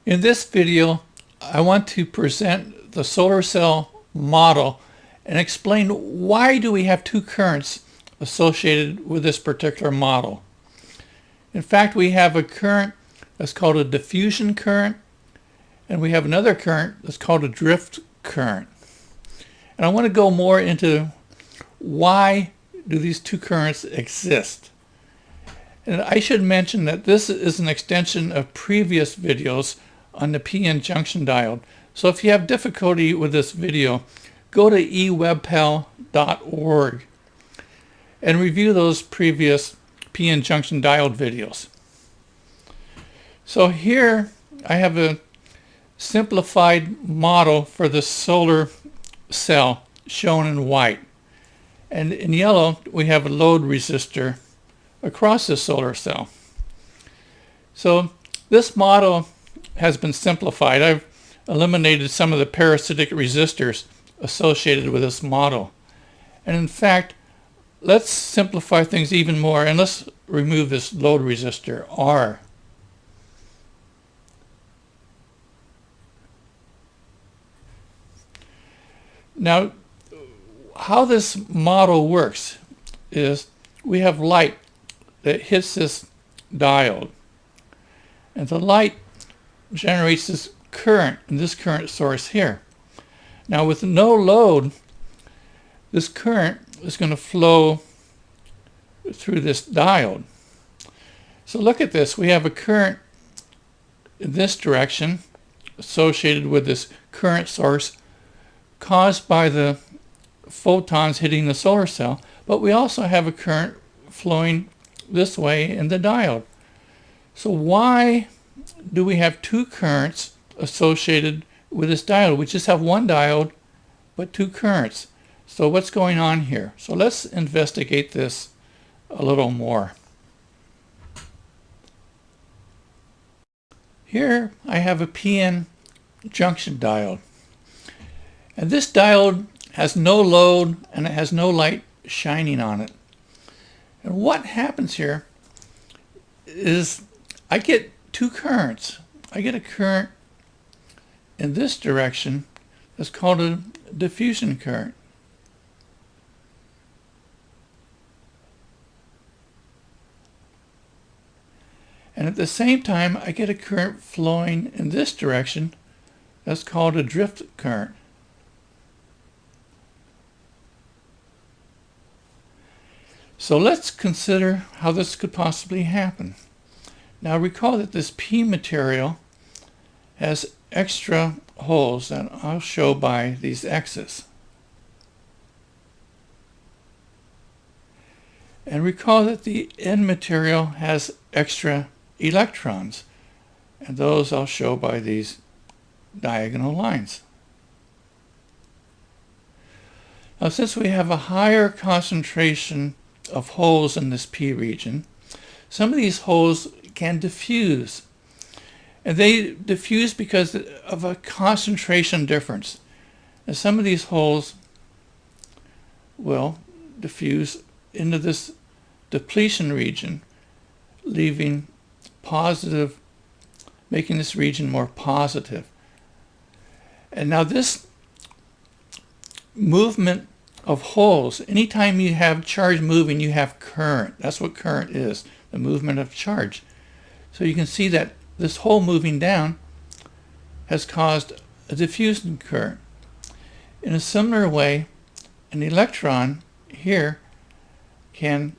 In this video, I want to present the solar cell model and explain why do we have two currents associated with this particular model. In fact, we have a current that's called a diffusion current, and we have another current that's called a drift current. And I want to go more into why do these two currents exist. And I should mention that this is an extension of previous videos on the p-n junction diode. So if you have difficulty with this video, go to ewebpal.org and review those previous p-n junction diode videos. So here I have a simplified model for the solar cell shown in white. And in yellow, we have a load resistor across the solar cell. So this model has been simplified. I've eliminated some of the parasitic resistors associated with this model. And in fact, let's simplify things even more, and let's remove this load resistor, R. Now, how this model works is we have light that hits this diode, and the light generates this current in this current source here. Now with no load, this current is going to flow through this diode. So look at this. We have a current in this direction associated with this current source caused by the photons hitting the solar cell, but we also have a current flowing this way in the diode. So why do we have two currents associated with this diode? We just have one diode, but two currents. So what's going on here? So let's investigate this a little more. Here I have a p-n junction diode. And this diode has no load and it has no light shining on it. And what happens here is I get two currents. I get a current in this direction that's called a diffusion current. And at the same time, I get a current flowing in this direction that's called a drift current. So let's consider how this could possibly happen. Now recall that this P material has extra holes that I'll show by these X's. And recall that the N material has extra electrons, and those I'll show by these diagonal lines. Now since we have a higher concentration of holes in this P region, some of these holes can diffuse. And they diffuse because of a concentration difference. And some of these holes will diffuse into this depletion region, leaving positive, making this region more positive. And now this movement of holes, anytime you have charge moving, you have current. That's what current is, the movement of charge. So you can see that this hole moving down has caused a diffusion current. In a similar way, an electron here can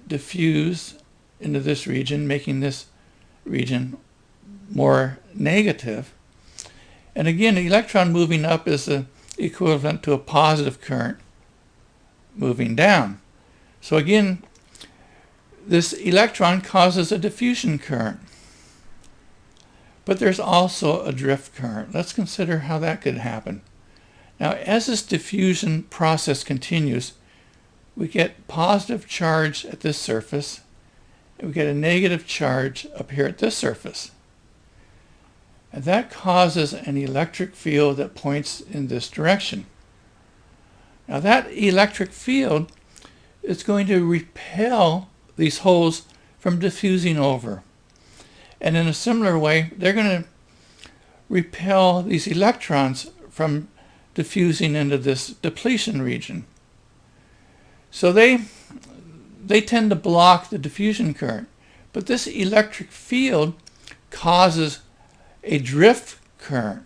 diffuse into this region, making this region more negative. And again, the electron moving up is equivalent to a positive current moving down. So again, this electron causes a diffusion current. But there's also a drift current. Let's consider how that could happen. Now, as this diffusion process continues, we get positive charge at this surface, and we get a negative charge up here at this surface. And that causes an electric field that points in this direction. Now that electric field is going to repel these holes from diffusing over. And in a similar way, they're going to repel these electrons from diffusing into this depletion region. So they tend to block the diffusion current. But this electric field causes a drift current.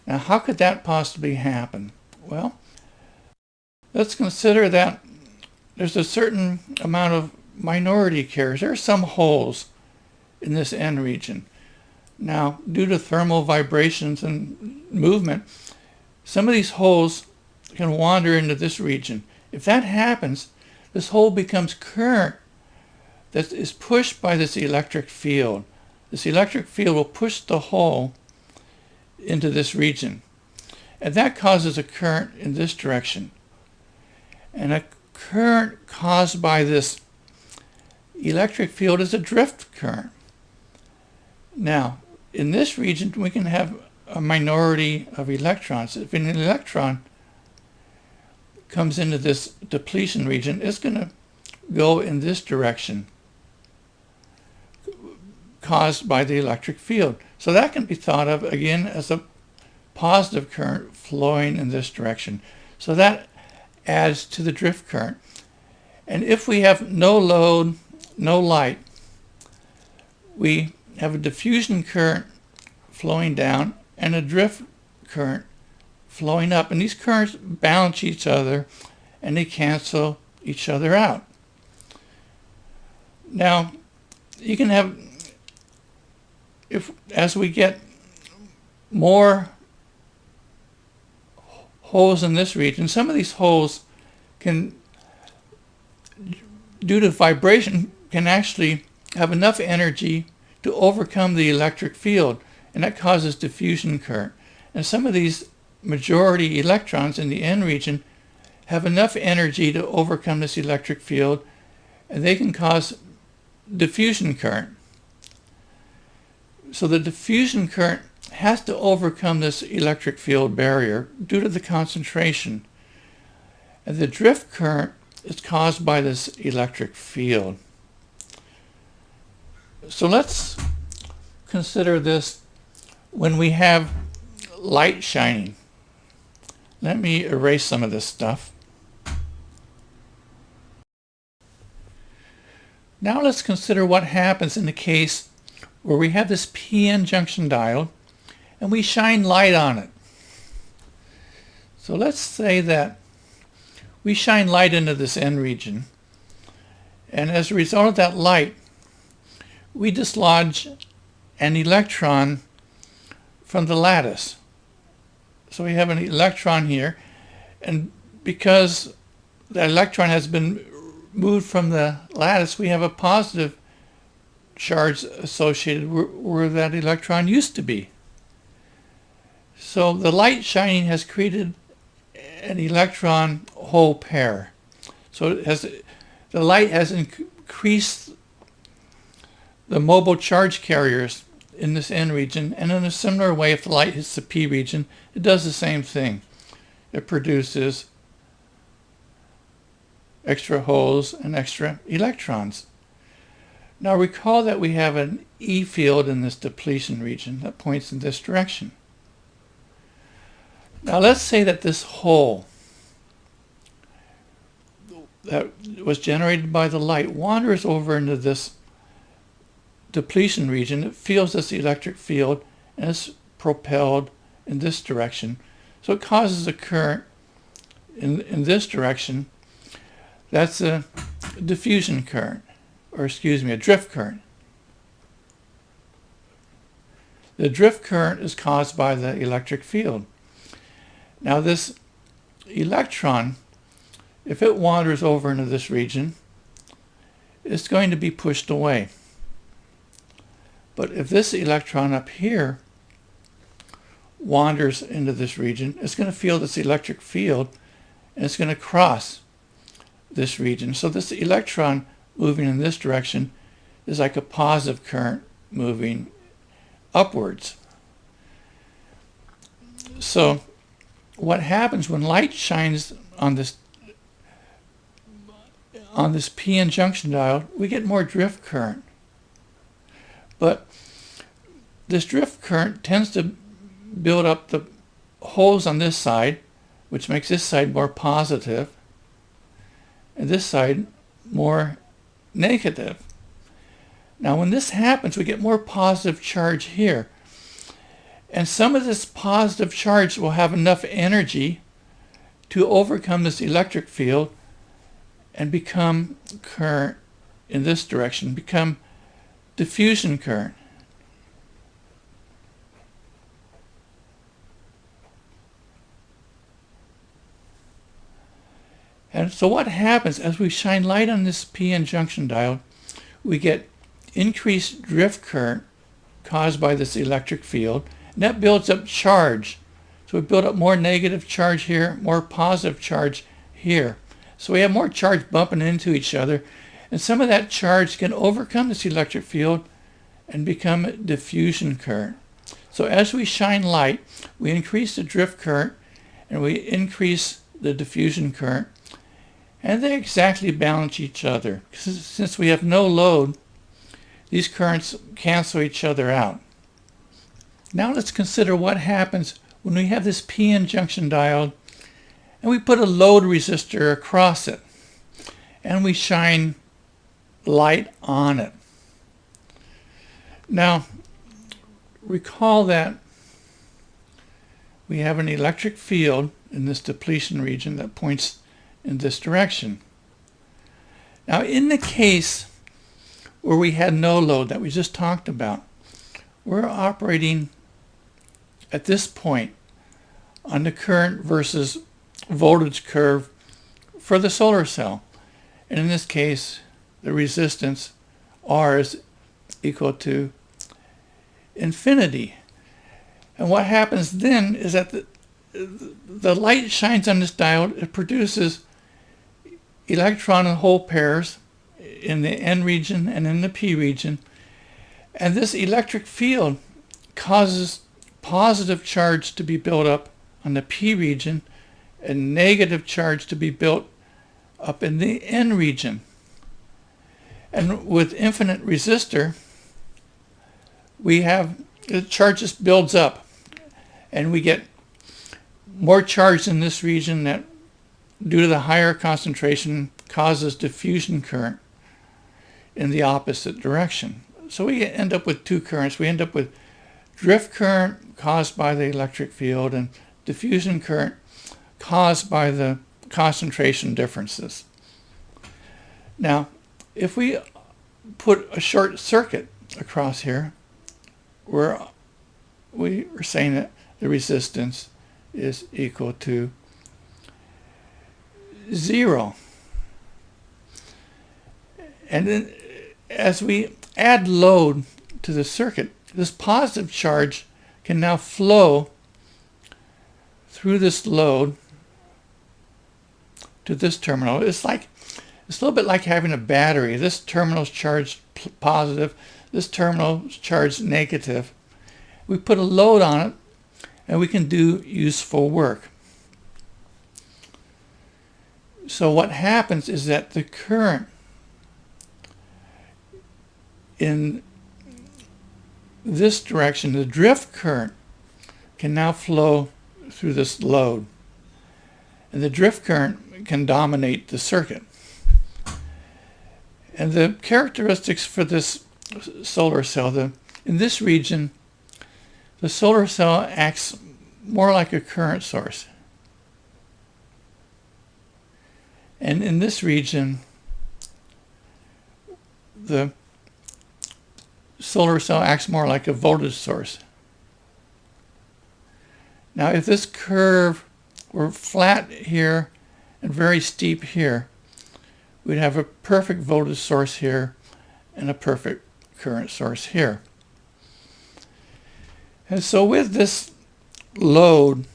Now, how could that possibly happen? Well, let's consider that there's a certain amount of minority carriers. There are some holes in this N region. Now, due to thermal vibrations and movement, some of these holes can wander into this region. If that happens, this hole becomes current that is pushed by this electric field. This electric field will push the hole into this region. And that causes a current in this direction. And a current caused by this electric field is a drift current. Now, in this region, we can have a minority of electrons. If an electron comes into this depletion region, it's going to go in this direction, caused by the electric field. So that can be thought of, again, as a positive current flowing in this direction. So that adds to the drift current. And if we have no load, no light, we have a diffusion current flowing down and a drift current flowing up. And these currents balance each other and they cancel each other out. Now, you can have, as we get more holes in this region, some of these holes can, due to vibration, can actually have enough energy to overcome the electric field, and that causes diffusion current. And some of these majority electrons in the N region have enough energy to overcome this electric field, and they can cause diffusion current. So the diffusion current has to overcome this electric field barrier due to the concentration. And the drift current is caused by this electric field. So let's consider this when we have light shining. Let me erase some of this stuff. Now let's consider what happens in the case where we have this PN junction diode and we shine light on it. So let's say that we shine light into this N region, and as a result of that light, we dislodge an electron from the lattice. So we have an electron here, and because the electron has been moved from the lattice, we have a positive charge associated where that electron used to be. So the light shining has created an electron hole pair. So the light has increased the mobile charge carriers in this N region, and in a similar way, if the light hits the P region, it does the same thing. It produces extra holes and extra electrons. Now recall that we have an E field in this depletion region that points in this direction. Now let's say that this hole that was generated by the light wanders over into this depletion region. It feels this electric field and is propelled in this direction. So it causes a current in this direction. That's a diffusion current, or excuse me, a drift current. The drift current is caused by the electric field. Now this electron, if it wanders over into this region, it's going to be pushed away. But if this electron up here wanders into this region, it's going to feel this electric field and it's going to cross this region. So this electron moving in this direction is like a positive current moving upwards. So what happens when light shines on this PN junction diode, we get more drift current. But this drift current tends to build up the holes on this side, which makes this side more positive, and this side more negative. Now when this happens, we get more positive charge here. And some of this positive charge will have enough energy to overcome this electric field and become current in this direction, become diffusion current. And so what happens as we shine light on this PN junction diode, we get increased drift current caused by this electric field, and that builds up charge. So we build up more negative charge here, more positive charge here. So we have more charge bumping into each other, and some of that charge can overcome this electric field and become diffusion current. So as we shine light, we increase the drift current and we increase the diffusion current, and they exactly balance each other. Since we have no load, these currents cancel each other out. Now let's consider what happens when we have this PN junction diode and we put a load resistor across it and we shine light on it. Now recall that we have an electric field in this depletion region that points in this direction. Now in the case where we had no load that we just talked about, we're operating at this point on the current versus voltage curve for the solar cell. And in this case, the resistance R is equal to infinity. And what happens then is that the light shines on this diode. It produces electron and hole pairs in the N region and in the P region. And this electric field causes positive charge to be built up on the P region and negative charge to be built up in the N region. And with infinite resistor, we have the charge just builds up, and we get more charge in this region that, due to the higher concentration, causes diffusion current in the opposite direction. So we end up with two currents. We end up with drift current caused by the electric field and diffusion current caused by the concentration differences. Now, if we put a short circuit across here, we are saying that the resistance is equal to 0. And then as we add load to the circuit, this positive charge can now flow through this load to this terminal. It's a little bit like having a battery. This terminal is charged positive, this terminal is charged negative. We put a load on it and we can do useful work. So what happens is that the current in this direction, the drift current, can now flow through this load. And the drift current can dominate the circuit. And the characteristics for this solar cell, in this region, the solar cell acts more like a current source. And in this region, the solar cell acts more like a voltage source. Now, if this curve were flat here and very steep here, we'd have a perfect voltage source here and a perfect current source here. And so with this load,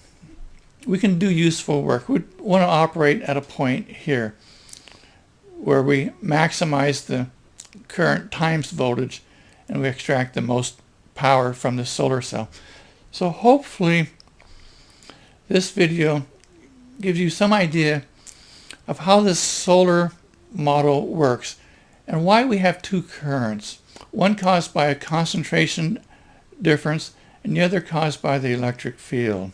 we can do useful work. We want to operate at a point here where we maximize the current times voltage and we extract the most power from the solar cell. So hopefully this video gives you some idea of how this solar model works and why we have two currents, one caused by a concentration difference and the other caused by the electric field.